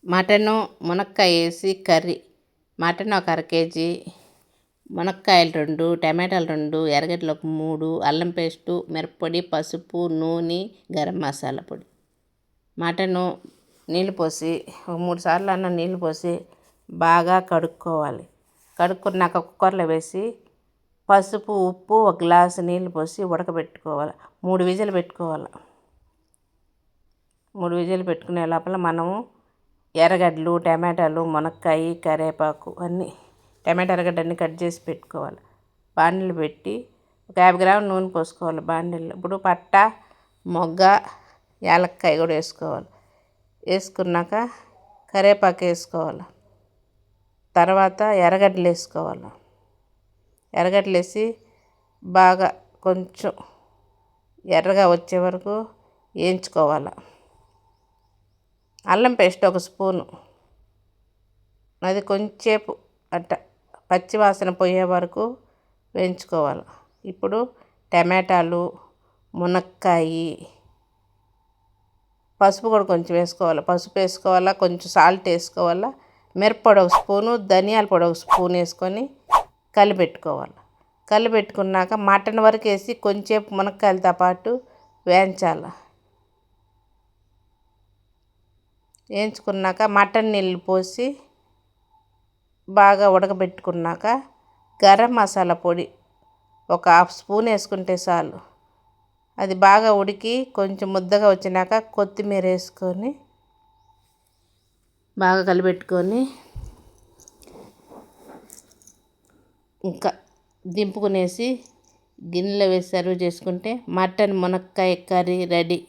Mutton మునక్కాయ వేసి curry. Mutton ఒక అర కేజీ, మునక్కాయలు 2, టమాటాలు 2, ఎర్రగడ్డలు ఒక 3, అల్లం పేస్టు, మిరప్పొడి, పసుపు, నూనె, గరం మసాలా పొడి. మటను నీళ్ళు పోసి ఒక 3 సార్లు అన్న నీళ్ళు పోసి బాగా కడుక్కోవాలి. కడుక్కున్నాక కుక్కర్లో వేసి పసుపు, ఉప్పు, ఒక గ్లాసు నీళ్ళు పోసి ఉడకబెట్టుకోవాలి. 3 విజిల్ పెట్టుకోవాలి. 3 విజిల్ పెట్టుకునే లోపల మనము ఎర్రగడ్డలు, టమాటాలు, మునక్కాయ, కరివేపాకు అన్నీ టమాటా ఎర్రగడ్డ అన్నీ కట్ చేసి పెట్టుకోవాలి. బాండిలు పెట్టి ఒక 50 గ్రాముల నూనె పోసుకోవాలి బాండిల్లో. ఇప్పుడు పట్ట, మొగ్గ, యాలక్కాయ కూడా వేసుకోవాలి. వేసుకున్నాక కరివేపాకు వేసుకోవాలి. తర్వాత ఎర్రగడ్డలు వేసుకోవాలి. ఎర్రగడ్డలు వేసి బాగా కొంచెం ఎర్రగా వచ్చే వరకు వేయించుకోవాలి. అల్లం పేస్ట్ ఒక స్పూను, అది కొంచెంసేపు పచ్చి వాసన పోయే వరకు వేయించుకోవాలి. ఇప్పుడు టమాటాలు, మునక్కాయ, పసుపు కూడా కొంచెం వేసుకోవాలి. పసుపు వేసుకోవాలా, కొంచెం సాల్ట్ వేసుకోవాలా, మిరప్పొడి ఒక స్పూను, ధనియాల పొడి ఒక స్పూన్ వేసుకొని కలిపెట్టుకోవాలి. కలిపెట్టుకున్నాక మటన్ వరకు వేసి కొంచెంసేపు మునక్కాయలతో పాటు వేయించాలి. వేయించుకున్నాక మటన్ నీళ్ళు పోసి బాగా ఉడకబెట్టుకున్నాక గరం మసాలా పొడి ఒక హాఫ్ స్పూన్ వేసుకుంటే చాలు. అది బాగా ఉడికి కొంచెం ముద్దగా వచ్చినాక కొత్తిమీర వేసుకొని బాగా కలిపెట్టుకొని ఇంకా దింపుకునేసి గిన్నెలో వేసి సర్వ్ చేసుకుంటే మటన్ మునక్కాయ కర్రీ రెడీ.